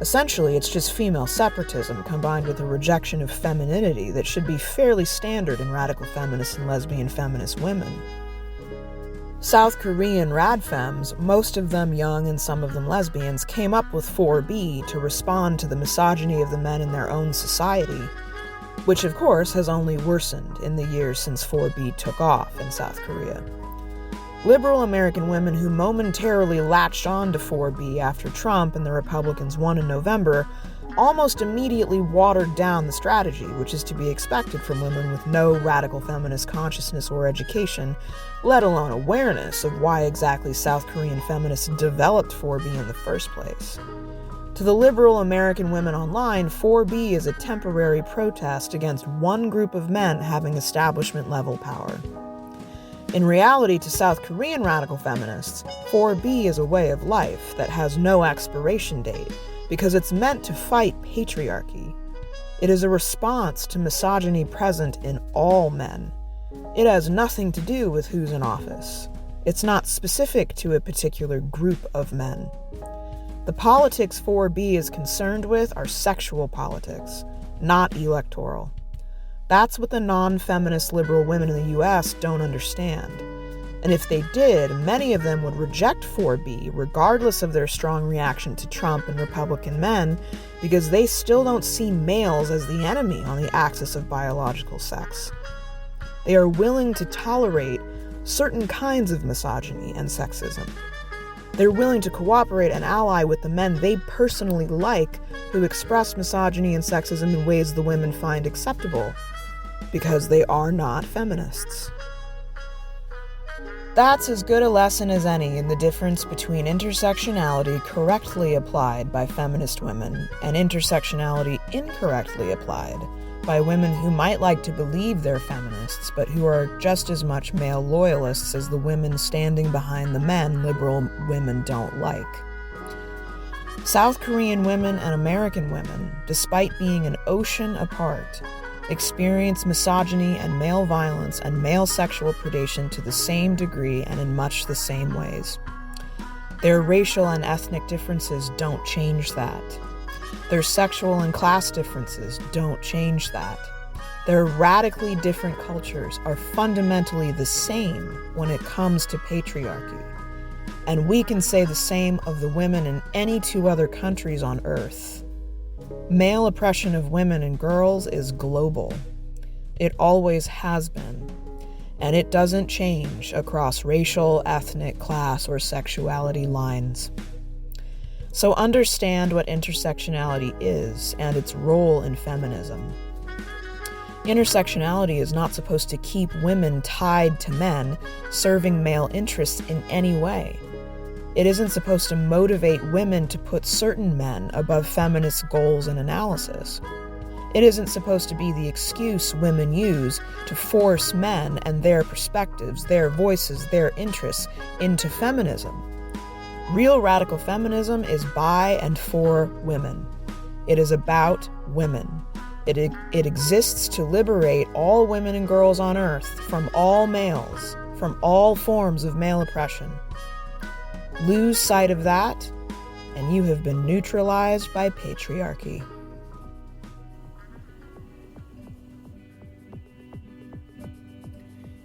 Speaker 10: Essentially, it's just female separatism combined with a rejection of femininity that should be fairly standard in radical feminist and lesbian feminist women. South Korean radfems, most of them young and some of them lesbians, came up with 4B to respond to the misogyny of the men in their own society, which of course has only worsened in the years since 4B took off in South Korea. Liberal American women who momentarily latched on to 4B after Trump and the Republicans won in November almost immediately watered down the strategy, which is to be expected from women with no radical feminist consciousness or education, let alone awareness of why exactly South Korean feminists developed 4B in the first place. To the liberal American women online, 4B is a temporary protest against one group of men having establishment-level power. In reality, to South Korean radical feminists, 4B is a way of life that has no expiration date because it's meant to fight patriarchy. It is a response to misogyny present in all men. It has nothing to do with who's in office. It's not specific to a particular group of men. The politics 4B is concerned with are sexual politics, not electoral. That's what the non-feminist liberal women in the U.S. don't understand. And if they did, many of them would reject 4B regardless of their strong reaction to Trump and Republican men, because they still don't see males as the enemy on the axis of biological sex. They are willing to tolerate certain kinds of misogyny and sexism. They're willing to cooperate and ally with the men they personally like who express misogyny and sexism in ways the women find acceptable, because they are not feminists. That's as good a lesson as any in the difference between intersectionality correctly applied by feminist women and intersectionality incorrectly applied by women who might like to believe they're feminists but who are just as much male loyalists as the women standing behind the men liberal women don't like. South Korean women and American women, despite being an ocean apart, experience misogyny and male violence and male sexual predation to the same degree and in much the same ways. Their racial and ethnic differences don't change that. Their sexual and class differences don't change that. Their radically different cultures are fundamentally the same when it comes to patriarchy. and we can say the same of the women in any two other countries on Earth. Male oppression of women and girls is global. It always has been, and it doesn't change across racial, ethnic, class, or sexuality lines. So understand what intersectionality is and its role in feminism. Intersectionality is not supposed to keep women tied to men, serving male interests in any way. It isn't supposed to motivate women to put certain men above feminist goals and analysis. It isn't supposed to be the excuse women use to force men and their perspectives, their voices, their interests into feminism. Real radical feminism is by and for women. It is about women. It exists to liberate all women and girls on Earth from all males, from all forms of male oppression. Lose sight of that, and you have been neutralized by patriarchy.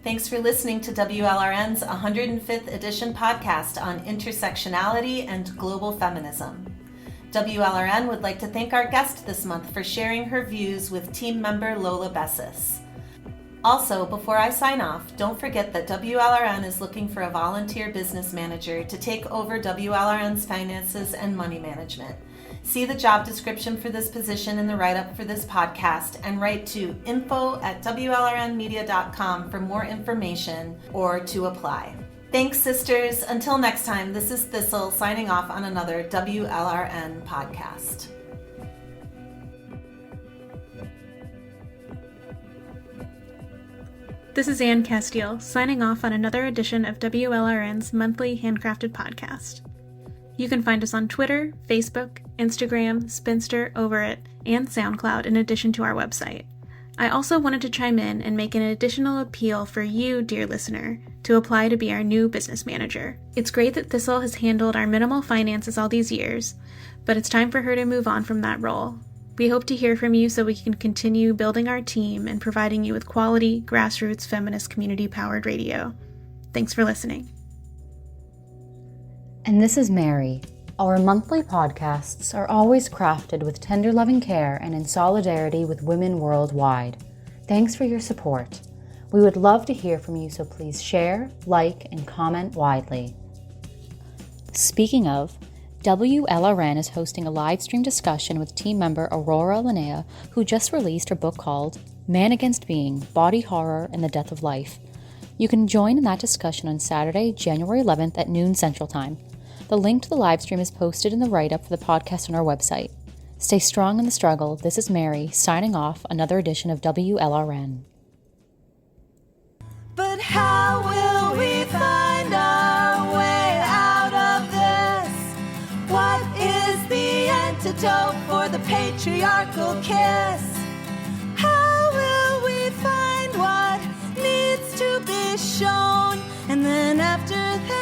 Speaker 3: Thanks for listening to WLRN's 105th edition podcast on intersectionality and global feminism. WLRN would like to thank our guest this month for sharing her views with team member Lola Bessis. Also, before I sign off, don't forget that WLRN is looking for a volunteer business manager to take over WLRN's finances and money management. See the job description for this position in the write-up for this podcast and write to info@WLRNmedia.com for more information or to apply. Thanks, sisters. Until next time, this is Thistle signing off on another WLRN podcast.
Speaker 1: This is Ann Castile, signing off on another edition of WLRN's monthly handcrafted podcast. You can find us on Twitter, Facebook, Instagram, Spinster, Overit, and SoundCloud in addition to our website. I also wanted to chime in and make an additional appeal for you, dear listener, to apply to be our new business manager. It's great that Thistle has handled our minimal finances all these years, but it's time for her to move on from that role. We hope to hear from you so we can continue building our team and providing you with quality, grassroots, feminist, community-powered radio. Thanks for listening.
Speaker 4: And this is Mary. Our monthly podcasts are always crafted with tender loving care and in solidarity with women worldwide. Thanks for your support. We would love to hear from you, so please share, like, and comment widely. Speaking of, WLRN is hosting a live stream discussion with team member Aurora Linnea, who just released her book called Man Against Being, Body Horror and the Death of Life. You can join in that discussion on Saturday, January 11th at noon Central Time. The link to the live stream is posted in the write-up for the podcast on our website. Stay strong in the struggle. This is Mary, signing off another edition of WLRN.
Speaker 2: But how will we find our way out of this? What is the antidote for the patriarchal kiss? How will we find what needs to be shown? And then after that,